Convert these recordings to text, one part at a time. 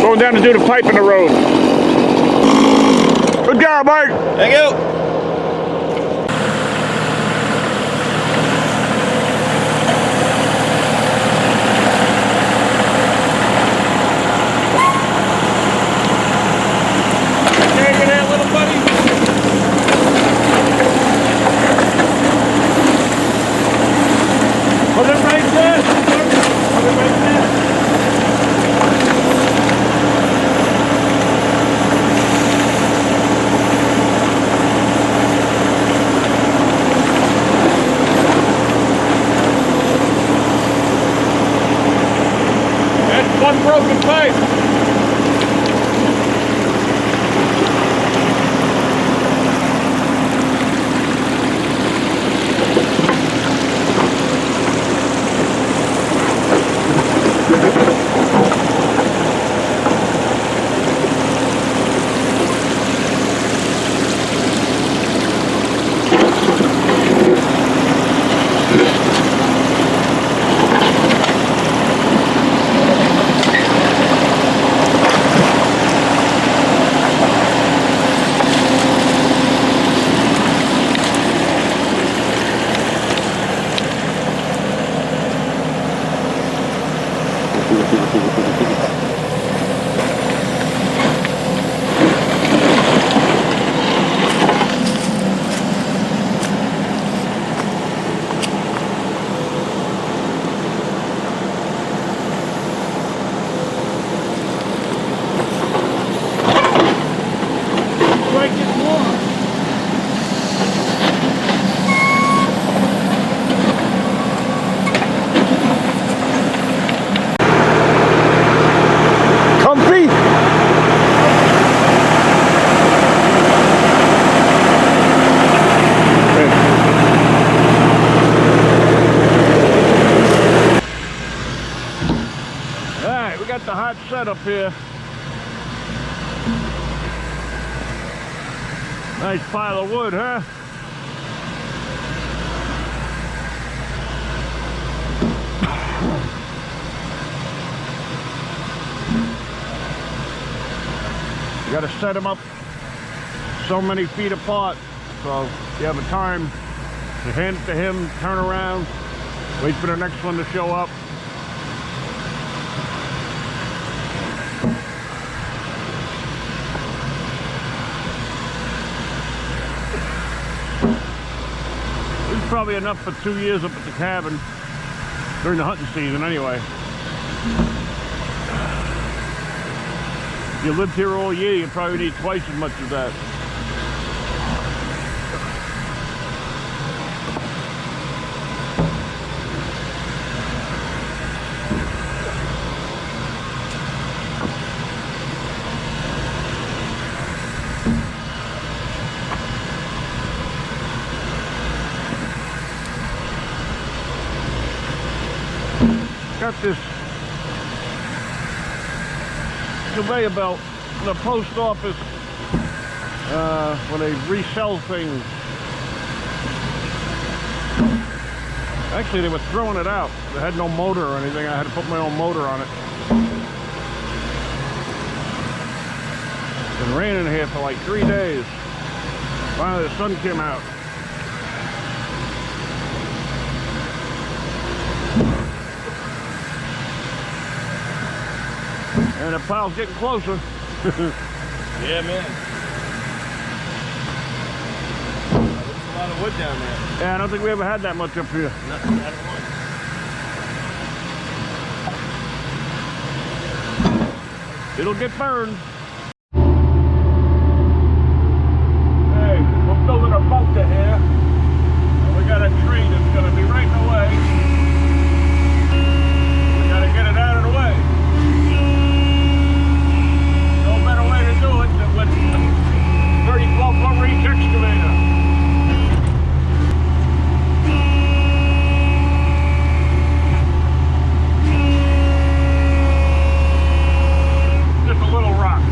going down to do the pipe in the road. Good job, Mike. Thank you. One broken pipe. The hot setup here. Nice pile of wood, huh? You got to set them up so many feet apart, so you have a time to hand it to him, turn around, wait for the next one to show up. Probably enough for 2 years up at the cabin during the hunting season anyway. If you lived here all year, you probably need twice as much as that. Got this conveyor belt in the post office when they resell things. Actually, they were throwing it out. They had no motor or anything. I had to put my own motor on it. It's been raining here for like 3 days. Finally, the sun came out. And the pile's getting closer. Yeah, man. There's a lot of wood down there. Yeah, I don't think we ever had that much up here. Not at once. It'll get burned. Hey, we're building a bunker here. And we got a tree that's going to be right in the way. We got to get it out of the way. With 30-12-foot reach excavator. Just a little rock.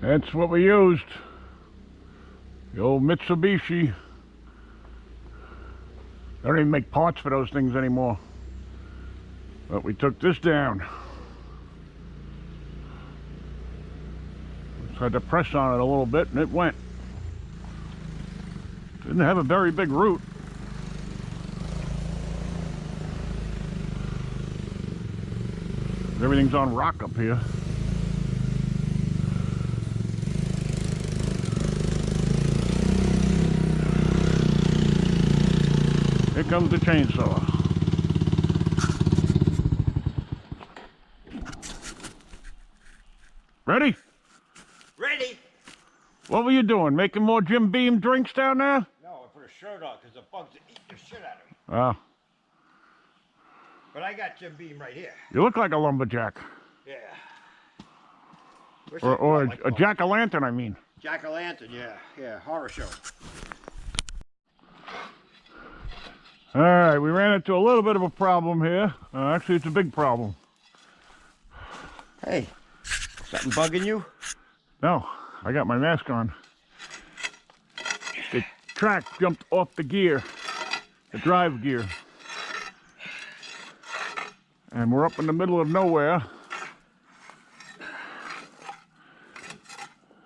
That's what we used. The old Mitsubishi. They don't even make parts for those things anymore. But we took this down. Just had to press on it a little bit and it went. Didn't have a very big root. Everything's on rock up here. Here comes the chainsaw. Ready? Ready? What were you doing? Making more Jim Beam drinks down there? No, I put a shirt on because the bugs will eat the shit out of me. Oh, But I got Jim Beam right here. you look like a lumberjack. Yeah. What's Or it called? a jack-o'-lantern, I mean. Jack-o'-lantern, yeah. Yeah, horror show. All right, we ran into a little bit of a problem here. Actually, it's a big problem. Hey, something bugging you? No, I got my mask on. The track jumped off the gear, the drive gear. And we're up in the middle of nowhere.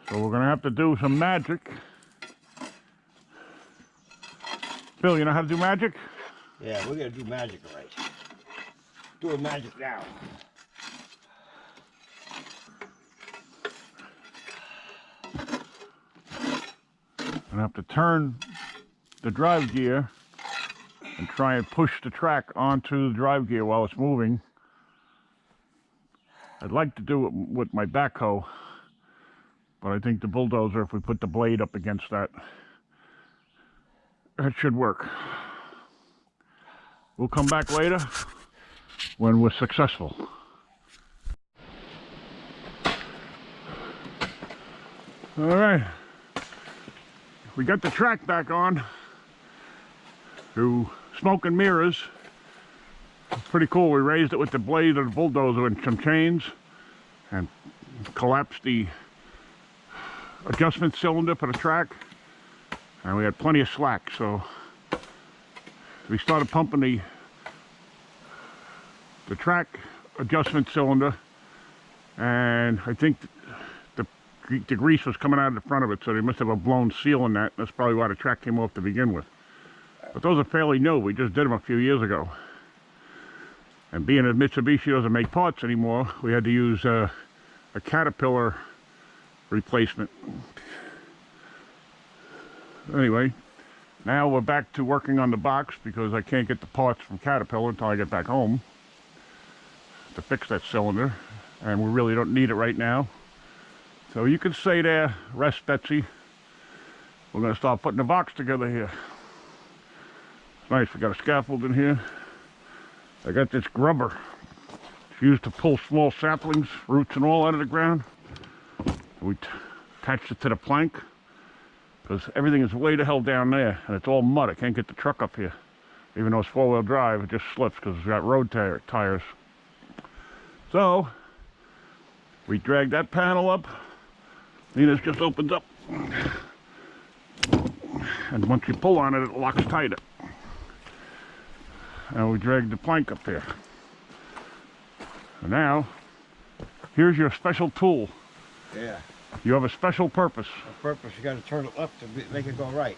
So we're gonna have to do some magic. Bill, you know how to do magic? Yeah, we're gonna do magic, all right. Doing magic now. I have to turn the drive gear and try and push the track onto the drive gear while it's moving. I'd like to do it with my backhoe, but I think the bulldozer, if we put the blade up against that, that should work. We'll come back later when we're successful. All right. We got the track back on through smoke and mirrors. Pretty cool. We raised it with the blade of the bulldozer and some chains and collapsed the adjustment cylinder for the track, and we had plenty of slack, so we started pumping the track adjustment cylinder, and I think the grease was coming out of the front of it, so they must have a blown seal in that. That's probably why the track came off to begin with. But those are fairly new. We just did them a few years ago. And being that Mitsubishi doesn't make parts anymore, we had to use a Caterpillar replacement. Anyway, now we're back to working on the box because I can't get the parts from Caterpillar until I get back home to fix that cylinder, and we really don't need it right now. So you can say there, rest Betsy. We're going to start putting the box together here. It's nice, we got a scaffold in here. I got this grubber. It's used to pull small saplings, roots and all out of the ground. We attached it to the plank because everything is way the hell down there and it's all mud. I can't get the truck up here. Even though it's four-wheel drive, it just slips because it's got road tires. So we drag that panel up. This just opens up. And once you pull on it, it locks tighter. And we drag the plank up here. And now, here's your special tool. Yeah. You have a special purpose. On purpose, you gotta turn it left to make it go right.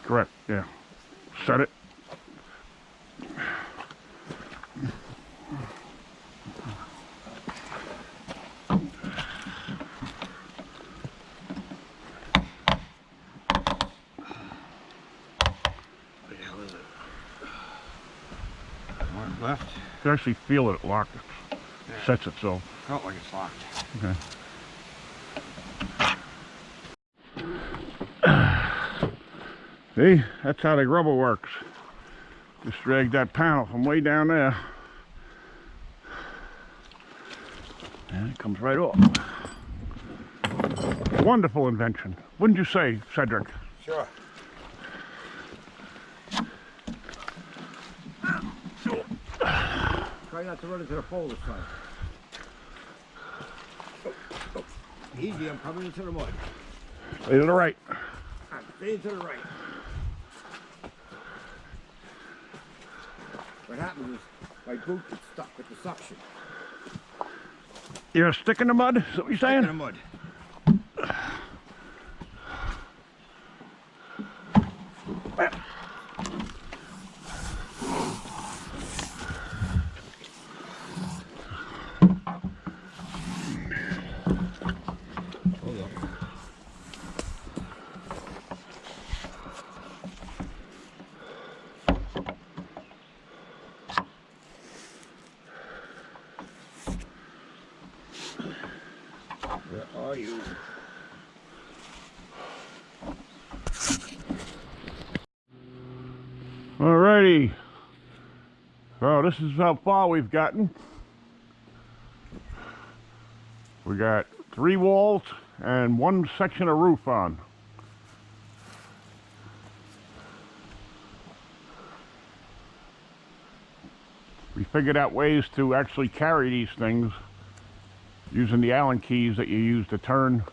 Correct, yeah. Set it. Left. You actually feel it locked. It sets itself. Felt like it's locked. Okay. See, that's how the grubber works. Just drag that panel from way down there. And it comes right off. Wonderful invention. Wouldn't you say, Cedric? Sure. Try not to run into the pole this time. Easy, I'm coming into the mud. Stay to the right. I'm staying to the right. What happens is my boot gets stuck with the suction. You're stick in the mud? Is that what you're Stuck in the saying? mud. Hold on. Where are you? Alrighty. Well, this is how far we've gotten. We got 3 walls and 1 section of roof on. We figured out ways to actually carry these things using the Allen keys that you use to turn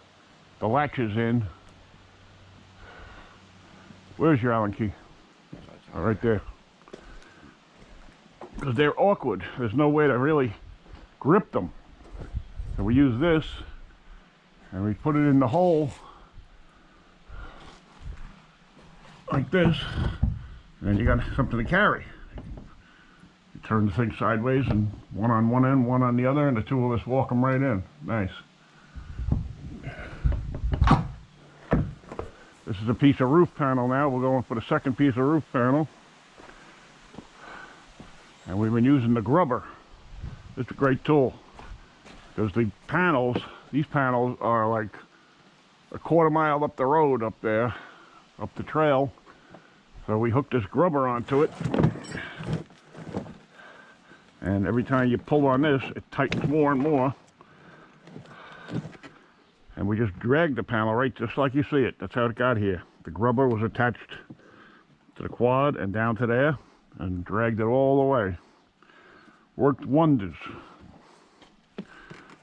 the latches in. Where's your Allen key? Oh, right there. Because they're awkward. There's no way to really grip them. So we use this and we put it in the hole like this, and then you got something to carry. You turn the thing sideways, and one on one end, one on the other, and the two of us walk them right in. Nice. This is a piece of roof panel now. We're going for the second piece of roof panel. And we've been using the grubber. It's a great tool. Because the panels, these panels are like a quarter mile up the road up there, up the trail. So we hooked this grubber onto it. And every time you pull on this, it tightens more and more. And we just dragged the panel right just like you see it. That's how it got here. The grubber was attached to the quad and down to there and dragged it all the way. Worked wonders.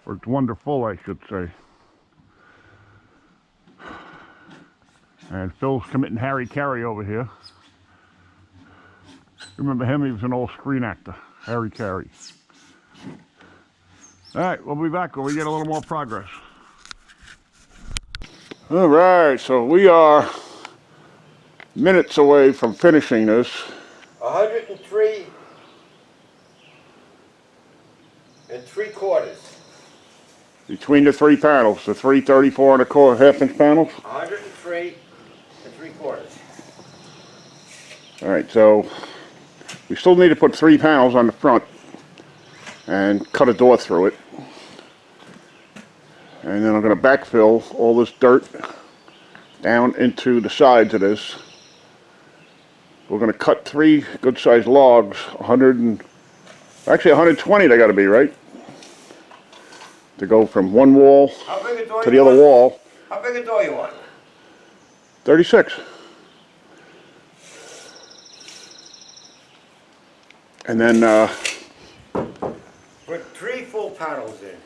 Worked wonderful, I should say. And Phil's committing Harry Carey over here. Remember him? He was an old screen actor. Harry Carey. Alright, we'll be back when we get a little more progress. Alright, so we are minutes away from finishing this. 103 3/4. Between the 3 panels, the 3 34 1/4 inch panels. 103 3/4. Alright, so we still need to put 3 panels on the front and cut a door through it. And then I'm going to backfill all this dirt down into the sides of this. We're going to cut 3 good sized logs, 120 they got to be, right? To go from one wall to the other wall. How big a door you want? 36. And then Put 3 full panels in.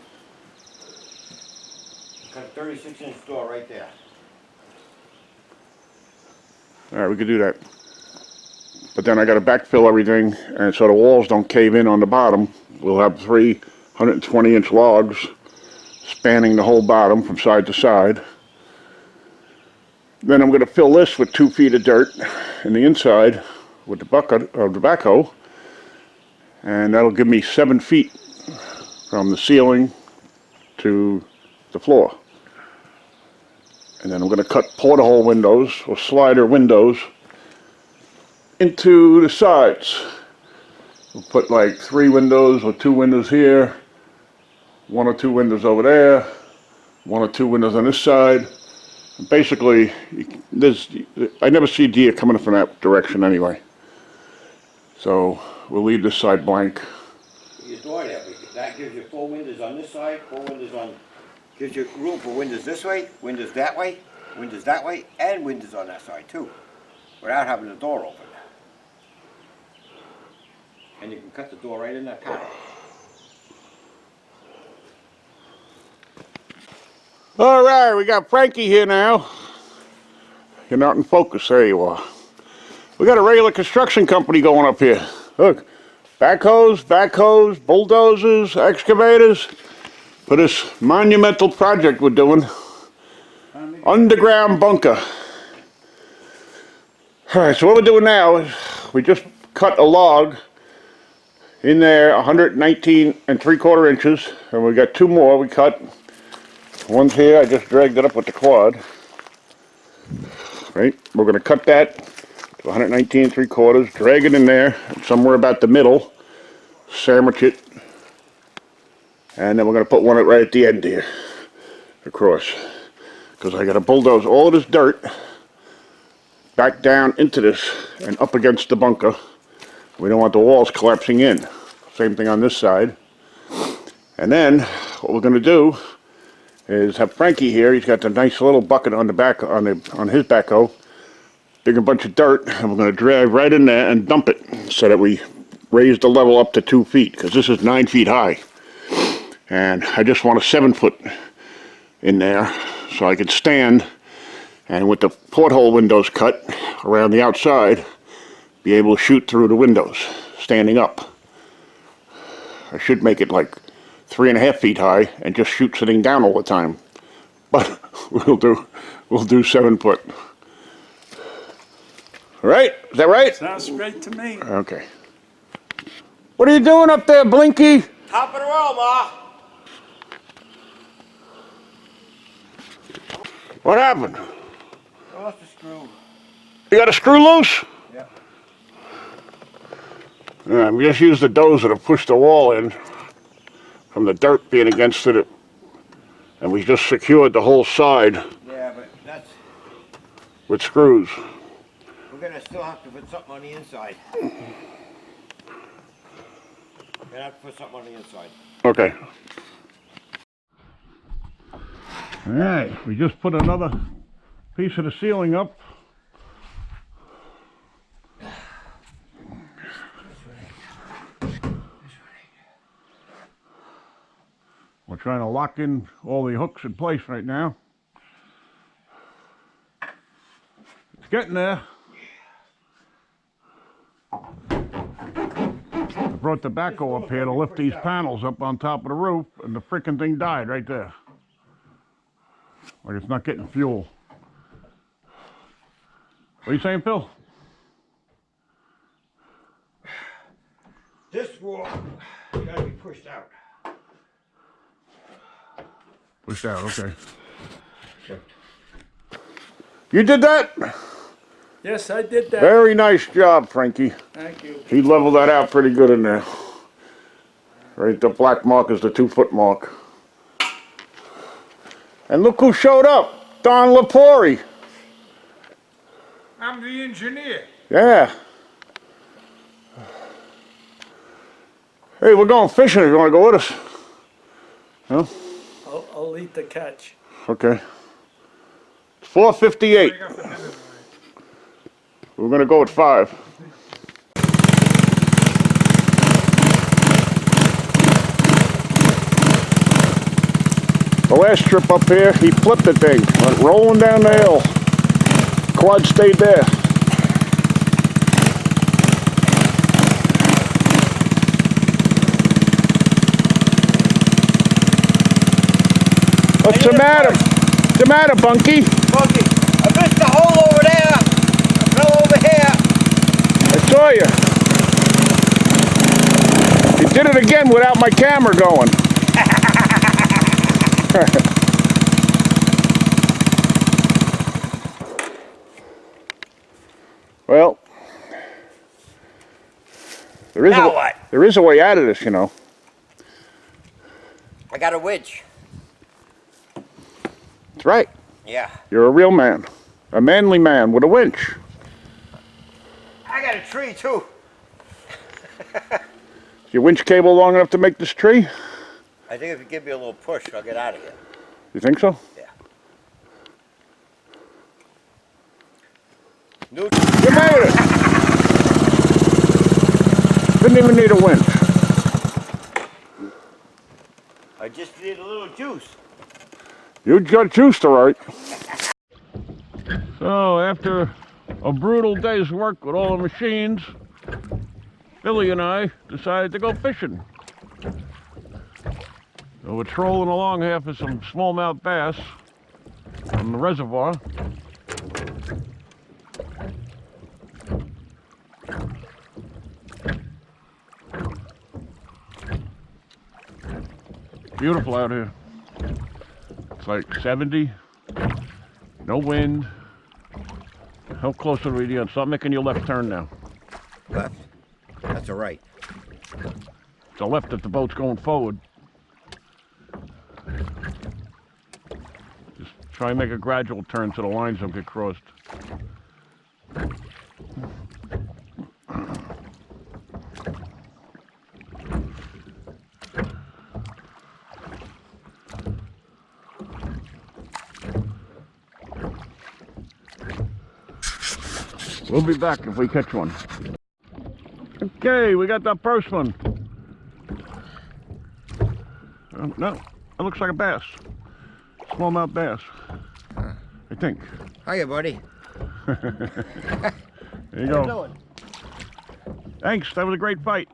Got a 36-inch door right there. alright, we could do that. But then I got to backfill everything, and so the walls don't cave in on the bottom. We'll have 3 120-inch logs spanning the whole bottom from side to side. Then I'm going to fill this with 2 feet of dirt in the inside with the bucket of the backhoe, and that'll give me 7 feet from the ceiling to the floor. And then I'm going to cut porthole windows or slider windows into the sides. We'll put like 3 windows or 2 windows here, 1 or 2 windows over there, 1 or 2 windows on this side. And basically, I never see deer coming from that direction anyway. So we'll leave this side blank. Your door there, that gives you 4 windows on this side, 4 windows on, gives you room for windows this way, windows that way, and windows on that side too, without having the door open. And you can cut the door right in that panel. All right, we got Frankie here now. You're not in focus. There you are. We got a regular construction company going up here. Look, backhoes, bulldozers, excavators for this monumental project we're doing. Underground bunker. All right, so what we're doing now is we just cut a log in there, 119 3/4 inches, and we got two more we cut. One's here, I just dragged it up with the quad. Right, we're going to cut that to 119 3/4, drag it in there, somewhere about the middle, sandwich it, and then we're going to put one right at the end here, across, because I got to bulldoze all of this dirt back down into this and up against the bunker. We don't want the walls collapsing in. Same thing on this side. And then what we're going to do is have Frankie here. He's got the nice little bucket on the back on his backhoe, dig a bunch of dirt, and we're going to drive right in there and dump it so that we raise the level up to 2 feet, because this is 9 feet high, and I just want a 7 foot in there so I can stand, and with the porthole windows cut around the outside, be able to shoot through the windows standing up. I should make it like 3.5 feet high and just shoot sitting down all the time, but we'll do 7 foot. All right, is that right? Sounds great to me. Okay. What are you doing up there, Blinky? Top of the world, Ma. What happened? I lost the screw. You got a screw loose? Yeah. Yeah, we just used the dozer to push the wall in from the dirt being against it, and we just secured the whole side Yeah, but that's, with screws. we're gonna still have to put something on the inside. We're gonna have to put something on the inside. Okay. All right, we just put another piece of the ceiling up. We're trying to lock in all the hooks in place right now. It's getting there. I brought the backhoe up here to lift these panels up on top of the roof, and the frickin' thing died right there. Like it's not getting fuel. What are you saying, Phil? This wall gotta be pushed out. Pushed out, okay. You did that? Yes, I did that. Very nice job, Frankie. Thank you. He leveled that out pretty good in there. Right, the black mark is the 2 foot mark. And look who showed up, Don Lapori. I'm the engineer. Yeah. Hey, we're going fishing. You want to go with us? No? I'll eat the catch. Okay. It's 4:58. We're going to go at 5. The last trip up here, he flipped the thing, went rolling down the hill. Quad stayed there. What's the matter? What's the matter, Bunky? Funky, I missed the hole over there. I fell over here. I saw you. You did it again without my camera going. Well, Now what? there is a way out of this, you know. I got a winch. That's right. Yeah. You're a real man. A manly man with a winch. I got a tree too. Is your winch cable long enough to make this tree? I think if you give me a little push, I'll get out of here. You think so? Yeah. New You made it! Didn't even need a winch. I just need a little juice. You judge Schuster right. So after a brutal day's work with all the machines, Billy and I decided to go fishing. So we're trolling along here for some smallmouth bass from the reservoir. Beautiful out here. It's like 70, no wind. How close are we to? Stop making your left turn now. Left. That's a right. It's a left if the boat's going forward. Just try and make a gradual turn so the lines don't get crossed. We'll be back if we catch one. Okay, we got that first one. No, that looks like a bass. Smallmouth bass, I think. Hiya, buddy. There you go. Thanks, that was a great fight.